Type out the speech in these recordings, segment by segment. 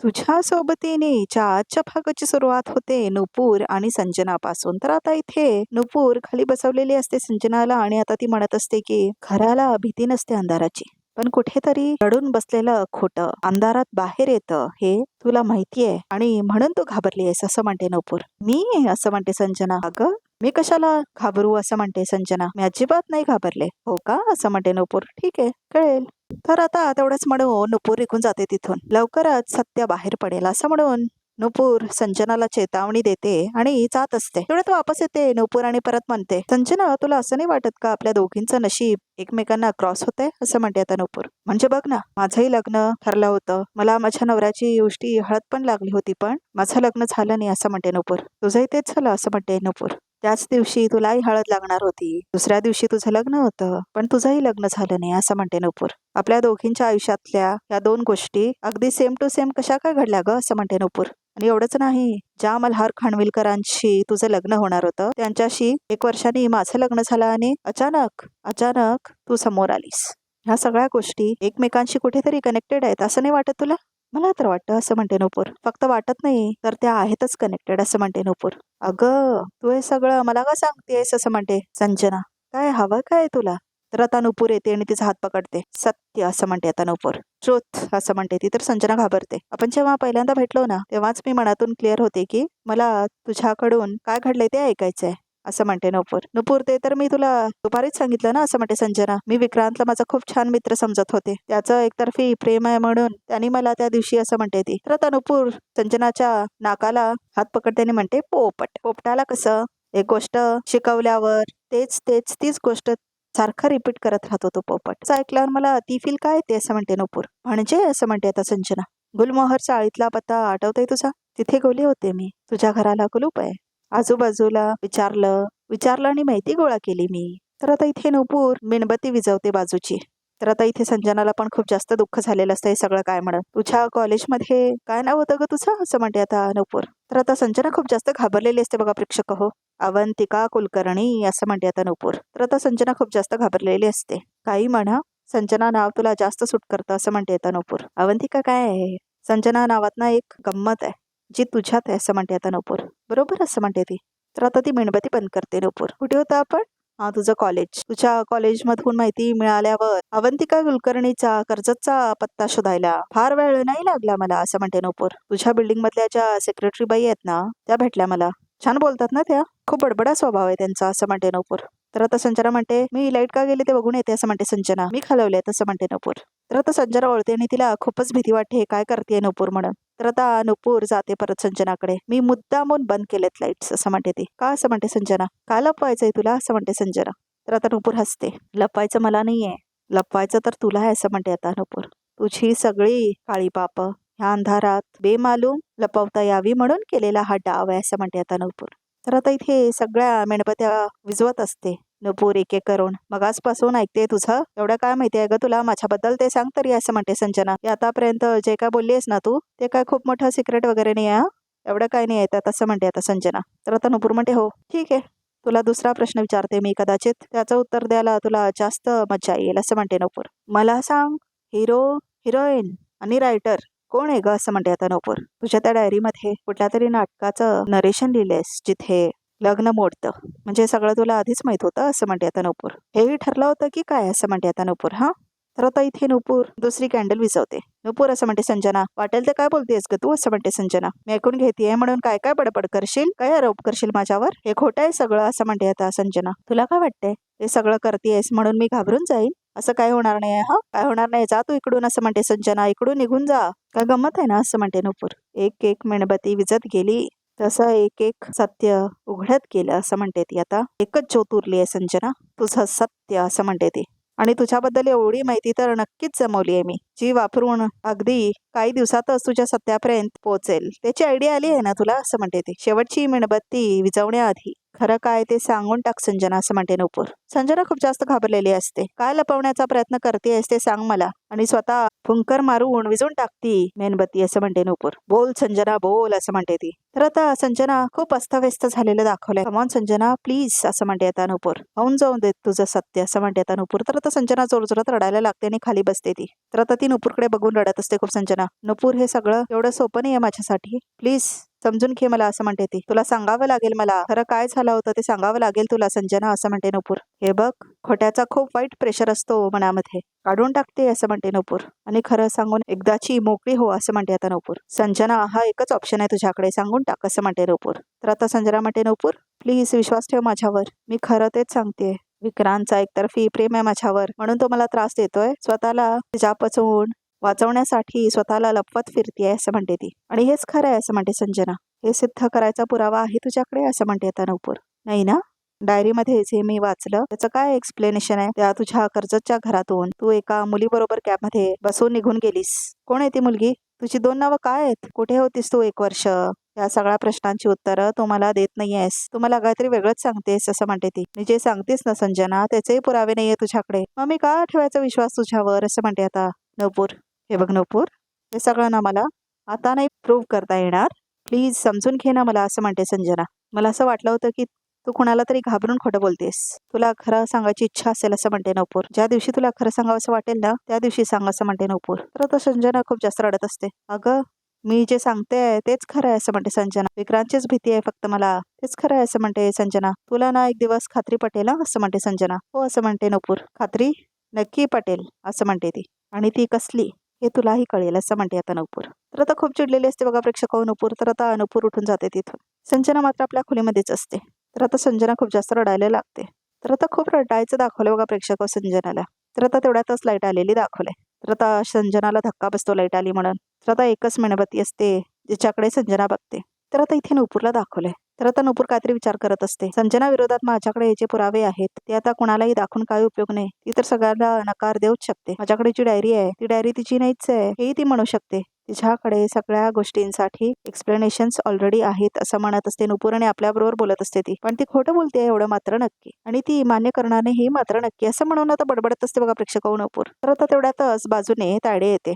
तुझ्या सोबतीने आजच्या भागाची सुरुवात होते नुपूर आणि संजनापासून. तर आता इथे नुपूर खाली बसवलेली असते संजनाला आणि आता ती म्हणत असते की घराला भीती नसते अंधाराची, पण कुठेतरी दडून बसलेलं खोटं अंधारात बाहेर येतं हे तुला माहितीये आणि म्हणून तू घाबरली आहेस असं म्हणते नुपूर. मी असं म्हणते संजना. अगं मी कशाला घाबरू असं म्हणते संजना. मी अजिबात नाही घाबरले. हो का असं म्हणते नुपूर. ठीक आहे, कळेल. तर आता तेवढंच म्हणून नुपूर निघून जाते तिथून. लवकरच सत्य बाहेर पडेल असं म्हणून नुपूर संजनाला चेतावणी देते आणि जात असते. तेवढ्यात वापस येते नुपूर आणि परत म्हणते, संजना तुला असं नाही वाटत का आपल्या दोघींचं नशीब एकमेकांना क्रॉस होतंय असं म्हणते आता नुपूर. म्हणजे बघ ना, माझंही लग्न ठरलं होतं, मला माझ्या नवऱ्याची गोष्टी हळद पण लागली होती, पण माझं लग्न झालं नाही असं म्हणते नुपूर. तुझंही तेच झालं असं म्हणते नुपूर. त्याच दिवशी तुलाही हळद लागणार होती, दुसऱ्या दिवशी तुझं लग्न होतं, पण तुझंही लग्न झालं नाही असं म्हणते नुपूर. आपल्या दोघींच्या आयुष्यातल्या या दोन गोष्टी अगदी सेम टू सेम कशा काय घडल्या ग असं म्हणते नुपूर. आणि एवढंच नाही, ज्या मल्हार खानविलकरांशी तुझं लग्न होणार होतं त्यांच्याशी 1 वर्षांनी माझं लग्न झालं आणि अचानक अचानक तू समोर आलीस. ह्या सगळ्या गोष्टी एकमेकांशी कुठेतरी कनेक्टेड आहेत असं नाही वाटत तुला? मला तर वाटतं असं म्हणते नुपूर. फक्त वाटत नाही तर त्या आहेतच कनेक्टेड असं म्हणते नुपूर. अगं तू हे सगळं मला का सांगतेस असं म्हणते संजना. काय हवं काय तुला? तर आता नुपूर येते आणि तिचा हात पकडते. सत्य असं म्हणते आता नुपूर. ट्रुथ असं म्हणते ती. तर संजना घाबरते. आपण जेव्हा पहिल्यांदा भेटलो ना तेव्हाच मी मनातून क्लिअर होते की मला तुझ्याकडून काय घडलंय ते ऐकायचंय असं म्हणते नुपूर. नुपूर ते तर मी तुला दुपारीच सांगितलं ना असं म्हणते संजना. मी विक्रांतला माझा खूप छान मित्र समजत होते, त्याचं एकतर्फी प्रेम आहे म्हणून त्यांनी मला त्या दिवशी असं म्हणते ती. तर आता नुपूर संजनाच्या नाकाला हात पकडते आणि म्हणते पोपट. पोपटाला कसं एक गोष्ट शिकवल्यावर तीच गोष्ट सारखं रिपीट करत राहतो तो पोपट. असं ऐकल्यावर मला ती फील काय येते असं म्हणते नुपूर. म्हणजे असं म्हणते आता संजना. गुलमोहर चाळीतला पत्ता आठवतोय तुझा? तिथे गेले होते मी. तुझ्या घराला कुलूप आहे. आजूबाजूला विचारलं आणि माहिती गोळा केली मी. तर आता इथे नुपूर मेणबत्ती विझवते बाजूची. तर आता इथे संजनाला पण खूप जास्त दुःख झालेलं असतं हे सगळं काय म्हणत. तुझ्या कॉलेजमध्ये काय नाव होतं ग तुझं असं म्हणते आता नुपूर. तर आता संजना खूप जास्त घाबरलेली असते बघा प्रेक्षक हो. अवंतिका कुलकर्णी असं म्हणते आता नुपूर. तर आता संजना खूप जास्त घाबरलेली असते. काही म्हणा, संजना नाव तुला जास्त सूट करतं असं म्हणते आता नुपूर. अवंतिका काय आहे? संजना नावात ना एक गंमत आहे जी तुझ्यात आहे असं म्हणते आता नुपूर. बरोबर असं म्हणते ती. तर आता ती मेणबत्ती बंद करते नुपूर. कुठे होतं आपण? हा तुझं कॉलेज. तुझ्या कॉलेजमधून माहिती मिळाल्यावर अवंतिका कुलकर्णीचा कर्जतचा पत्ता शोधायला फार वेळ नाही लागला मला असं म्हणते नुपूर. तुझ्या बिल्डिंग मधल्या ज्या सेक्रेटरी बाई आहेत ना त्या भेटल्या मला. छान बोलतात ना त्या. खूप बडबडा स्वभाव आहे त्यांचा असं म्हणते नुपूर. तर आता संजना म्हणते मी लाईट का गेली ते बघून येते असं म्हणते संजना. मी खालवले असं म्हणते नुपूर. तर आता संजना ओळते आणि तिला खूपच भीती वाटते हे काय करते नुपूर म्हणून. तर आता नुपूर जाते परत संजनाकडे. मी मुद्दामून बंद केलेत लाईट्स असं म्हणते ती. का असं म्हणते संजना. का लपवायचंय तुला असं म्हणते संजना. तर आता नुपूर हसते. लपवायचं मला नाहीये, लपवायचं तर तुला आहे असं म्हणते आता नुपूर. तुझी सगळी काळी पाप ह्या अंधारात बेमालूम लपवता यावी म्हणून केलेला हा डाव आहे असं म्हणते आता नुपूर. तर आता इथे सगळ्या मेणबत्त्या विझवत असते नुपूर एक एक करून. मग आजपासून ऐकते तुझं. एवढं काय माहिती आहे ग तुला माझ्याबद्दल ते सांग तरी असं म्हणते संजना. आतापर्यंत जे काय बोललीस ना तू ते काय खूप मोठं सिक्रेट वगैरे नाही आहे. एवढं काय नाही येतात असं म्हणते आता संजना. तर आता नुपूर म्हणते हो ठीक आहे, तुला दुसरा प्रश्न विचारते मी, कदाचित त्याचं उत्तर द्यायला तुला जास्त मजा येईल असं म्हणते नुपूर. मला सांग, हिरो, हिरोईन आणि रायटर कोण आहे ग असं म्हणते आता नुपूर. तुझ्या त्या डायरीमध्ये कुठल्या तरी नाटकाचं नरेशन लिहिलेस जिथे लग्न मोडतं, म्हणजे सगळं तुला आधीच माहित होतं असं म्हणते आता नुपूर. हेही ठरलं होतं की काय असं म्हणते आता नुपूर. हा तर आता इथे नुपूर दुसरी कॅन्डल विझवते. नुपूर असं म्हणते संजना. वाटेल तर काय बोलतेस ग तू असं म्हणते संजना. मी ऐकून घेतेय म्हणून काय काय बडबड करशील, काय आरोप करशील माझ्यावर? हे खोटं आहे सगळं असं म्हणते आता संजना. तुला काय वाटतंय हे सगळं करतेयस म्हणून मी घाबरून जाईल? असं काय होणार नाही. हा काय होणार नाही, जा तू इकडून असं म्हणते संजना. इकडून निघून जा. काय गंमत आहे ना असं म्हणते नुपूर. एक एक मेणबत्ती विझत गेली तसं एक एक सत्य उघडत गेलं असं म्हणते ती. आता एकच ज्योत उरली आहे संजना, तुझं सत्य असं म्हणते ती. आणि तुझ्याबद्दल एवढी माहिती तर नक्कीच जमवली आहे मी, जी वापरून अगदी काही दिवसातच तुझ्या सत्यापर्यंत पोहोचेल. त्याची आयडिया आली आहे ना तुला असं म्हणते ती. शेवटची मेणबत्ती विझवण्याआधी खरं काय ते सांगून टाक संजना, असं म्हणते नुपूर. संजना खूप जास्त घाबरलेली असते. काय लपवण्याचा प्रयत्न करतेस ते सांग मला. आणि स्वतः फुंकर मारून विजून टाकती मेणबत्ती, असं म्हणते नुपूर. बोल संजना बोल, असं म्हणते ती. तर आता संजना खूप अस्तव्यस्त झालेलं दाखवलंय. कमॉन संजना प्लीज, असं म्हणते आता नुपूर. होऊन जाऊन दे तुझं सत्य, असं म्हणते आता नुपूर. तर आता संजना जोरजोरात रडायला लागते आणि खाली बसते ती. तर आता ती नुपूरकडे बघून रडत असते खूप संजना. नुपूर हे सगळं एवढं सोपं नाहीये माझ्यासाठी, प्लीज समजून घे मला, असं म्हणते ती. तुला सांगावं लागेल, मला खरं काय झालं होतं ते सांगावं लागेल तुला संजना, असं म्हणते नुपूर. हे बघ, खोट्याचा खूप वाईट प्रेशर असतो मनामध्ये, काढून टाकते, असं म्हणते नुपूर. आणि खरं सांगून एकदाची मोकळी हो, असं म्हणते आता नुपूर. संजना हा एकच ऑप्शन आहे तुझ्याकडे, सांगून टाक, असं म्हणते नुपूर. तर आता संजना म्हणते नुपूर प्लीज विश्वास ठेव माझ्यावर, मी खरं तेच सांगते. विक्रांतचा एकतर्फी प्रेम आहे माझ्यावर, म्हणून तो मला त्रास देतोय. स्वतःला तिच्यापासून वाचवण्यासाठी स्वतःला लपवत फिरतीये, असं म्हणते ती. आणि हेच खरं आहे, असं म्हणते संजना. हे सिद्ध करायचा पुरावा आहे तुझ्याकडे, असं म्हणते आता नुपूर. नाही ना, डायरीमध्ये जे मी वाचलं त्याचं काय एक्सप्लेनेशन आहे? त्या तुझ्या कर्जतच्या घरातून तू एका मुलीबरोबर कॅबमध्ये बसून निघून गेलीस. कोण आहे ती मुलगी? तुझी 2 नावं काय आहेत? कुठे होतीस तू 1 वर्ष? या सगळ्या प्रश्नांची उत्तरं तू मला देत नाहीयेस. तू मला काहीतरी वेगळंच सांगतेस, असं म्हणते ती. मी जे सांगतेस ना संजना, त्याचेही पुरावे नाहीये तुझ्याकडे, मग मी का ठेवायचा विश्वास तुझ्यावर, असं म्हणते आता नुपूर. हे बघ नुपूर, हे सगळं ना मला आता नाही प्रूव्ह करता येणार, प्लीज समजून घे ना मला, असं म्हणते संजना. मला असं वाटलं होतं की तू कुणाला तरी घाबरून खोटं बोलतेस. तुला खरं सांगायची इच्छा असेल, असं म्हणते नुपूर. ज्या दिवशी तुला खरं सांगावं असं वाटेल ना त्या दिवशी सांग, असं म्हणते नुपूर. तर आता संजना खूप जास्त रडत असते. अगं मी जे सांगते तेच खरं आहे, असं म्हणते संजना. विक्रांतचीच भीती आहे फक्त मला, तेच खरं आहे, असं म्हणते संजना. तुला ना एक दिवस खात्री पटेल, असं म्हणते संजना. हो, असं म्हणते नुपूर. खात्री नक्की पटेल, असं म्हणते ती. आणि ती कसली हे तुलाही कळेल, असं म्हणते आता नुपूर. तर आता खूप चिडलेली असते बघा प्रेक्षक नुपूर. तर आता नुपूर उठून जाते तिथून. संजना मात्र आपल्या खोलीमध्येच असते. तर आता संजना खूप जास्त रडायला लागते. तर आता खूप रडायचं दाखवलं बघा प्रेक्षक संजनाला. तर आता तेवढ्यातच लाईट आलेली दाखवलंय. तर आता संजनाला धक्का बसतो लाईट आली म्हणून. तर आता एकच मेणबत्ती असते जिच्याकडे संजना बघते. तर आता इथे नुपूरला दाखवलंय. तर आता नुपूर काहीतरी विचार करत असते. संजना विरोधात माझ्याकडे जे पुरावे आहेत ते आता कुणालाही दाखवून काही उपयोग नाही. ती तर सगळ्यांना नकार देऊच शकते. माझ्याकडे जी डायरी आहे ती डायरी तिची नाहीच आहे, हेही ती म्हणू शकते. तिच्याकडे सगळ्या गोष्टींसाठी एक्सप्लेनेशन्स ऑलरेडी आहेत, असं म्हणत असते नुपूर. आणि आपल्याबरोबर बोलत असते ती. पण ती खोटं बोलते एवढं मात्र नक्की, आणि ती मान्य करणार नाही हे मात्र नक्की, असं म्हणून आता बडबडत असते बघा प्रेक्षक नुपूर. तर आता तेवढ्यातच बाजूने तायडे येते.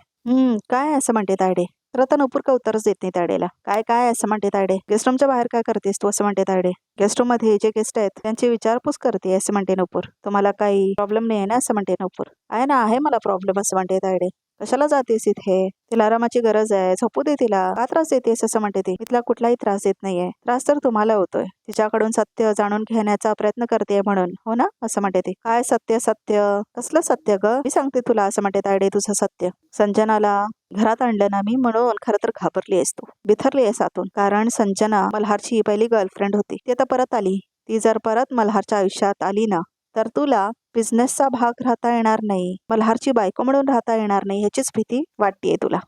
काय, असं म्हणते तायडे. तर आता नुपूर का उत्तरच देत नाही तायडेला. काय काय, असं म्हणते तायडे. गेस्ट रूमच्या बाहेर काय करतेस तू, असं म्हणते तायडे. गेस्ट रूम मध्ये जे गेस्ट आहेत त्यांची विचारपूस करते, असं म्हणते नुपूर. तुम्हाला काही प्रॉब्लेम नाही आहे ना, असं म्हणते नुपूर. आहे ना, आहे मला प्रॉब्लेम, असं म्हणते तायडे. कशाला जातेस इथे? तिला आरामाची गरज आहे, झोपू दे तिला, का त्रास देतेस, असं म्हणते ती. तिला कुठलाही त्रास देत नाहीये, त्रास तर तुम्हाला होतोय. तिच्याकडून सत्य जाणून घेण्याचा प्रयत्न करते म्हणून, हो ना, असं म्हणते ती. काय सत्य? सत्य कसलं सत्य ग? मी सांगते तुला, असं म्हणते तायडे तुझं सत्य. संजनाला घरात आणलं ना मी, म्हणून खरं तर घाबरली आहेस तू, बिथरली आहेस आतून. कारण संजना मल्हारची पहिली गर्लफ्रेंड होती, ती आता परत आली. ती जर परत मल्हारच्या आयुष्यात आली ना तर तुला बिझनेसचा भाग राहता येणार नाही, मल्हारची बायको म्हणून राहता येणार नाही, ह्याचीच भीती वाटतेय तुला.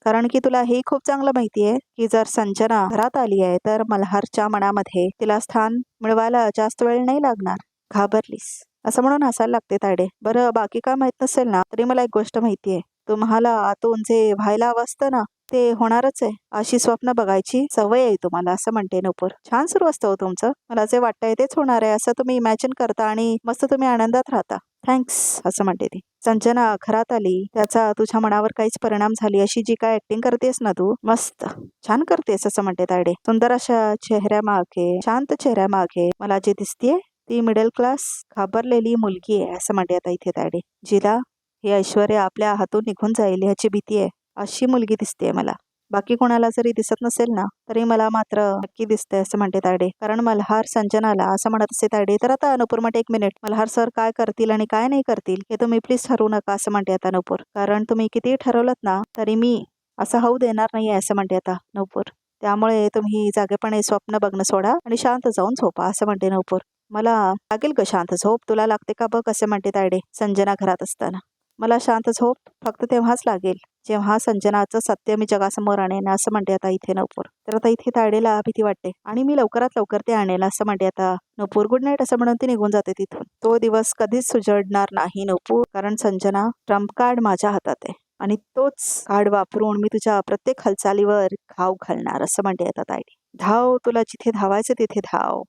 कारण की तुला हे खूप चांगलं माहितीये की जर संजना घरात आली आहे तर मल्हारच्या मनामध्ये तिला स्थान मिळवायला जास्त वेळ नाही लागणार. घाबरलीस, असं म्हणून हसायला लागते तायडे. बरं बाकी काय माहित नसेल ना तरी मला एक गोष्ट माहितीये, तुम्हाला आतून जे व्हायला हवं असतं ना ते होणारच आहे. अशी स्वप्न बघायची सवय आहे तुम्हाला, असं म्हणते नुपूर. छान सुरू असतं हो तुमचं. मला जे वाटतंय तेच होणार आहे असं तुम्ही इमॅजिन करता आणि मस्त तुम्ही आनंदात राहता. थँक्स, असं म्हणते ती. संजना घरात आली त्याचा तुझ्या मनावर काहीच परिणाम झाली अशी जी काय ऍक्टिंग करतेस ना तू, मस्त छान करतेस, असं म्हणते तायडे. सुंदर अशा चेहऱ्यामागे, शांत चेहऱ्यामागे मला जे दिसतीये ती मिडल क्लास घाबरलेली मुलगी आहे, असं म्हणते आता इथे तायडे. जिला हे ऐश्वर्य आपल्या हातून निघून जाईल ह्याची भीती आहे, अशी मुलगी दिसते मला. बाकी कोणाला जरी दिसत नसेल ना तरी मला मात्र नक्की दिसतंय, असं म्हणते तायडे. कारण मल्हार संजनाला असं म्हणत असते तायडे. तर आता नुपूर म्हणते, 1 मिनिट, मल्हार सर काय करतील आणि काय नाही करतील हे तुम्ही प्लीज ठरवू नका, असं म्हणते आता नुपूर. कारण तुम्ही किती ठरवलं ना तरी मी असं होऊ देणार नाहीये, असं म्हणते आता नुपूर. त्यामुळे तुम्ही जागेपणे स्वप्न बघणं सोडा आणि शांत जाऊन झोपा, असं म्हणते नुपूर. मला लागेल का शांत झोप, तुला लागते का बघ, असं म्हणते तायडे संजना घरात असताना. मला शांत झोप फक्त तेव्हाच लागेल जेव्हा संजनाचं सत्य मी जगासमोर आणेन, असं म्हणते आता इथे नुपूर. तर आता इथे तायडेला भीती वाटते आणि मी लवकरात लवकर ते आणेल, असं म्हणते आता नुपूर. गुड नाईट, असं म्हणून ती निघून जाते तिथून. तो दिवस कधीच सुजडणार नाही नुपूर, कारण संजना ट्रम्प कार्ड माझ्या हातात आहे आणि तोच कार्ड वापरून मी तुझ्या प्रत्येक हालचालीवर घाव घालणार, असं म्हणते आता तायडे. धाव, तुला जिथे धावायचं तिथे धाव.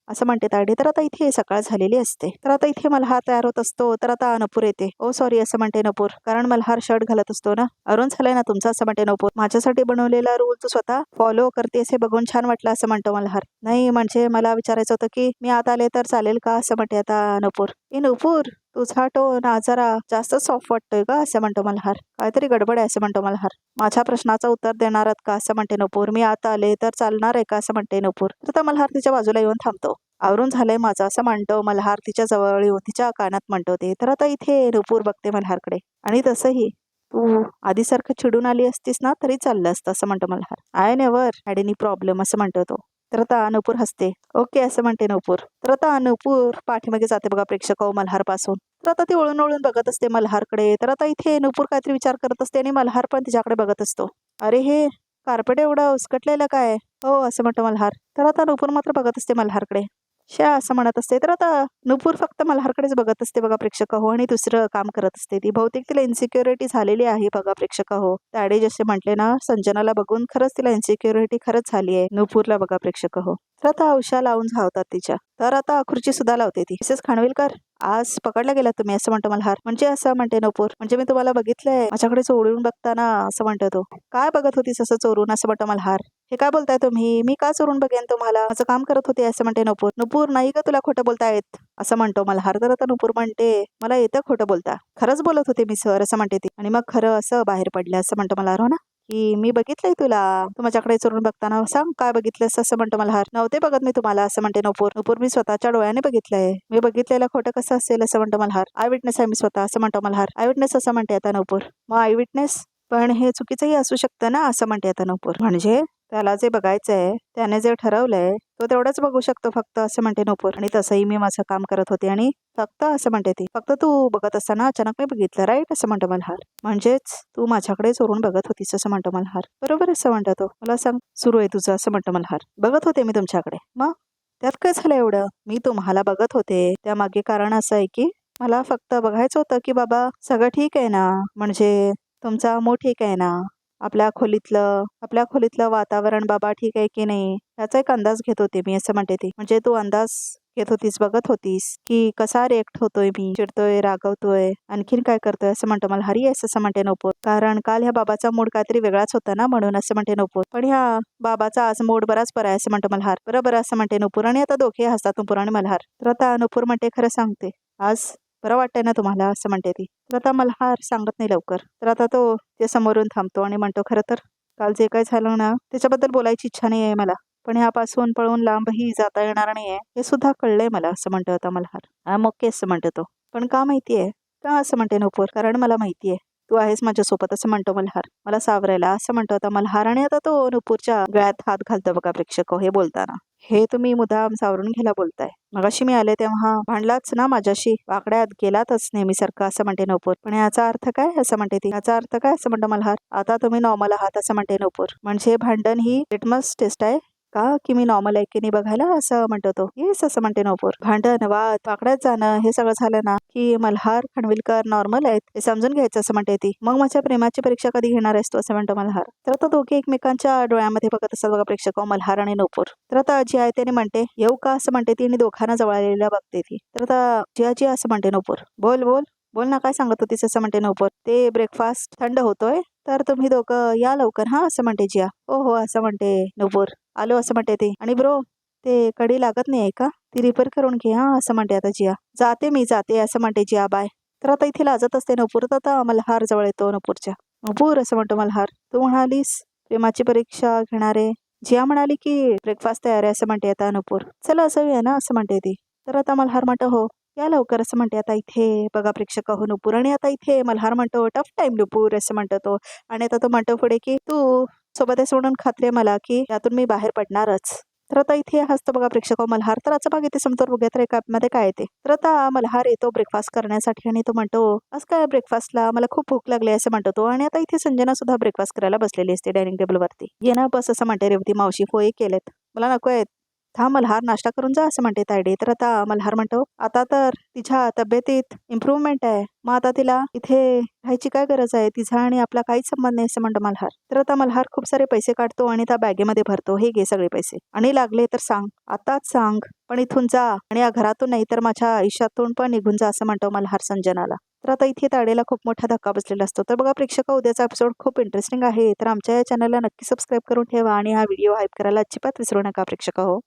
असं म्हणते तायडे. तर आता इथे सकाळ झालेली असते. तर आता इथे मल्हार तयार होत असतो. तर आता नूपूर येते. ओ सॉरी असं म्हणते नूपूर, कारण मल्हार शर्ट घालत असतो ना. अरुण झालाय ना तुमचं असं म्हणते नूपूर. माझ्यासाठी बनवलेला रूल तू स्वतः फॉलो करते असे बघून छान वाटलं असं म्हणतो मल्हार. नाही म्हणजे मला विचारायचं होतं की मी आत आले तर चालेल का असं म्हणते आता नूपूर. ए नूपूर, तुझा टोन जरा जास्त सॉफ्ट वाटतोय का असं म्हणतो मल्हार. काहीतरी गडबड आहे असं म्हणतो मल्हार. माझ्या प्रश्नाचं उत्तर देणार आहात का असं म्हणते नूपूर. मी आत आले तर चालणार आहे का असं म्हणते नूपूर. तर आता मल्हार तिच्या बाजूला येऊन थांबतो. आवरून झालंय माझं असं म्हणतो मल्हार तिच्या जवळ येऊन तिच्या कानात म्हणतो ते. तर आता इथे नूपूर बघते मल्हारकडे. आणि तसंही तू आधीसारखं चिडून आली असतीस ना तरी चाललं असतं असं म्हणतो Malhar. I never had any problem असं म्हणतो तो. तर आता नूपूर हसते. ओके असं म्हणते नूपूर. तर आता नूपूर पाठीमागे जाते बघा प्रेक्षक मल्हार पासून. तर आता ती ओळून ओळून बघत असते मल्हारकडे. तर आता इथे नूपूर काहीतरी विचार करत असते आणि मल्हार पण तिच्याकडे बघत असतो. अरे हे कार्पेट एवढं उसकटलेलं काय? हो असं म्हणतो मल्हार. तर आता नूपूर मात्र बघत असते मल्हारकडे. श्या असं म्हणत असते. तर आता नूपूर फक्त मल्हारकडेच बघत असते बघा प्रेक्षक आणि दुसरं काम करत असते ती. बहुतेक तिला इन्सिक्युरिटी झालेली आहे बघा प्रेक्षक ताडे जसे म्हटले ना, संजनाला बघून खरंच तिला इन्सिक्युरिटी खरंच झाली आहे नूपूरला बघा प्रेक्षक तर आता औषा लावून धावतात तिच्या. तर आता खुर्ची सुद्धा लावते ती. मिसेस खानविलकर, आज पकडला गेला तुम्ही असं म्हणतो मल्हार. म्हणजे असं म्हणते नूपूर, म्हणजे मी तुम्हाला बघितलंय माझ्याकडे चोरून बघताना असं म्हणतो तो. काय बघत होतीस असं चोरून असं म्हणतो मल्हार. हे काय बोलताय तुम्ही? मी का चोरून बघेन तुम्हाला? माझं काम करत होते असं म्हणते नूपूर. नूपूर नाही का तुला खोटं बोलता येत असं म्हणतो मल्हार. तर आता नूपूर म्हणते मला येतं खोटं बोलता. खरंच बोलत होते मी सर असं म्हणते ती. आणि मग खरं असं बाहेर पडलं असं म्हणतो मल्हार. हो ना, की मी बघितलंय तुला, तू माझ्याकडे चोरून बघताना. सांग काय बघितलंस असं म्हणतो मल्हार. नव्हते बघत मी तुम्हाला असं म्हणते नूपूर. नूपूर मी स्वतःच्या डोळ्याने बघितलंय. मी बघितलेलं खोटं कसं असेल असं म्हणतो मल्हार. आय विटनेस आहे मी स्वतः असं म्हणतो मल्हार. आय विटनेस असं म्हणते आता नूपूर. मग आय विटनेस पण हे चुकीचंही असू शकतं ना असं म्हणते आता नूपूर. म्हणजे त्याला जे बघायचंय त्याने जे ठरवलंय तो तेवढंच बघू शकतो फक्त असं म्हणते नूपूर. आणि तसंही मी माझं काम करत होते आणि फक्त असं म्हणते ती, फक्त तू बघत असताना अचानक मी बघितलं राईट असं म्हणतो मल्हार. म्हणजेच तू माझ्याकडे चोरून बघत होतीस असं म्हणतो मल्हार. बरोबर असं म्हणतो तो. मला सांग सुरू आहे तुझं असं म्हणतो मल्हार. बघत होते मी तुमच्याकडे. मग त्यात काय झालं एवढं? मी तुम्हाला बघत होते त्यामागे कारण असं आहे की मला फक्त बघायचं होतं की बाबा सगळं ठीक आहे ना, म्हणजे तुमचा मूड ठीक आहे ना, आपल्या खोलीतलं वातावरण बाबा ठीक आहे की नाही याचा एक अंदाज घेत होते मी असं म्हणते ती. म्हणजे तू अंदाज घेत होतीस, बघत होतीस की कसा रिएक्ट होतोय मी, चिडतोय, रागवतोय, आणखीन काय करतोय असं म्हणतो मला. हरी असं म्हणते नूपूर. कारण काल ह्या बाबाचा मूड काहीतरी वेगळाच होता ना म्हणून असं म्हणते नूपूर. पण ह्या बाबाचा आज मूड बराच बरा आहे असं म्हणतो मल्हार. बरोबर असं म्हणते नूपूर. आणि आता दोघे हसतात नूपूर आणि मल्हार. तर आता नूपूर म्हणते खरं सांगते आज बरं वाटतंय ना तुम्हाला असं म्हणते ती. तर आता मल्हार सांगत नाही लवकर. तर आता तो ते समोरून थांबतो आणि म्हणतो खरं तर काल जे काही झालं ना त्याच्याबद्दल बोलायची इच्छा नाही आहे मला, पण ह्यापासून पळून लांबही जाता येणार नाहीये हे सुद्धा कळलंय मला असं म्हणतो आता मल्हार. हा ओके असं म्हणतो तो. पण का माहितीये का असं म्हणते नूपूर. कारण मला माहितीये तू आहेस माझ्यासोबत असं म्हणतो मल्हार, मला सावरायला असं म्हणतो आता मल्हार. आणि आता तो नूपूरच्या गळ्यात हात घालतो बघा प्रेक्षक हे बोलताना. हे तुम्ही मुद्दाम सावरून घ्यायला बोलताय. मगाशी मी आले तेव्हा भांडलाच ना माझ्याशी, वाकड्यात गेलातच नेहमीसारखं असं म्हणते नूपूर. पण याचा अर्थ काय असं म्हणते ती. याचा अर्थ काय असं म्हणतो मल्हार. आता तुम्ही नॉर्मल आहात असं म्हणते नूपूर. म्हणजे भांडण ही लिटमस टेस्ट आहे का की मी नॉर्मल आहे की नाही बघायला असं म्हणतो तो. येस असं म्हणते नूपूर. भांडण, वाद, वाकड्यात जाणं हे सगळं झालं ना की मल्हार खानविलकर नॉर्मल आहेत हे समजून घ्यायचं असं म्हणते ती. मग माझ्या प्रेमाची परीक्षा कधी घेणार आहेस तू असं म्हणतो मल्हार. तर आता दोघे एकमेकांच्या डोळ्यामध्ये बघत असतात बघा प्रेक्षक मल्हार आणि नूपूर. तर आता जी आहे त्याने म्हणते येऊ का असं म्हणते ती आणि दोघांना जवळलेला बघते ती. तर आता जी असं म्हणते नूपूर. बोल बोल बोल ना काय सांगत होतीस असं म्हणते नूपूर. ते ब्रेकफास्ट थंड होतोय तर तुम्ही दोघं या लवकर हा असं म्हणते जिया. हो हो असं म्हणते नूपूर. आलो असं म्हणते ती. आणि ब्रो ते कडी लागत नाही का, ती रिपेअर करून घे हा असं म्हणते आता जिया. मी जाते असं म्हणते जिया बाय. तर आता इथे लाजत असते नूपूर. तर आता मल्हार जवळ येतो नूपूरच्या. नूपूर असं म्हणतो मल्हार, तू म्हणालीस प्रेमाची परीक्षा घेणारे. जिया म्हणाली की ब्रेकफास्ट तयार आहे असं म्हणते आता नूपूर. चला असूया ना असं म्हणते ती. तर आता मल्हार म्हणतो हो या लवकर असं म्हणते आता इथे बघा प्रेक्षक हो नूपूर. आणि आता इथे मल्हार म्हणतो टफ टाइम नूपूर असं म्हणतो तो. आणि आता तो म्हणतो पुढे की तू सोबत आहे म्हणून खात्री आहे मला की यातून मी बाहेर पडणारच. तर आता इथे हसतो बघा प्रेक्षक मल्हार. तर आता बघ इथे समोर बघत रे मध्ये काय येते. तर आता मल्हार येतो ब्रेकफास्ट करण्यासाठी आणि तो म्हणतो आज काय ब्रेकफास्टला मला खूप भूक लागली असं म्हणतो तो. आणि आता इथे संजना सुद्धा ब्रेकफास्ट करायला बसलेली असते डायनिंग टेबलवरती. ये ना बस असं म्हणते रेवती मावशी. होय केलेत मला नको आहेत. थांब मल्हार नाश्ता करून जा असं म्हणते तायडे. तर आता मल्हार म्हणतो आता तर तिच्या तब्येतीत इम्प्रूव्हमेंट आहे. मग आता तिला इथे राहायची काय गरज आहे? तिचा आणि आपला काहीच संबंध नाही असं म्हणतो मल्हार. तर आता मल्हार खूप सारे पैसे काढतो आणि त्या बॅगेमध्ये भरतो. हे घे सगळे पैसे आणि लागले तर सांग, आताच सांग, पण इथून जा आणि या घरातून नाही तर माझ्या आयुष्यातून पण निघून जा असं म्हणतो मल्हार संजनाला. तर आता इथे ताडेला खूप मोठा धक्का बसलेला असतो. तर बघा प्रेक्षक, उद्याचा एपिसोड खूप इंटरेस्टिंग आहे. तर आमच्या या चॅनलला नक्की सबस्क्राईब करून ठेवा आणि हा व्हिडिओ हाईप करायला अजिबात विसरू नका प्रेक्षक हो.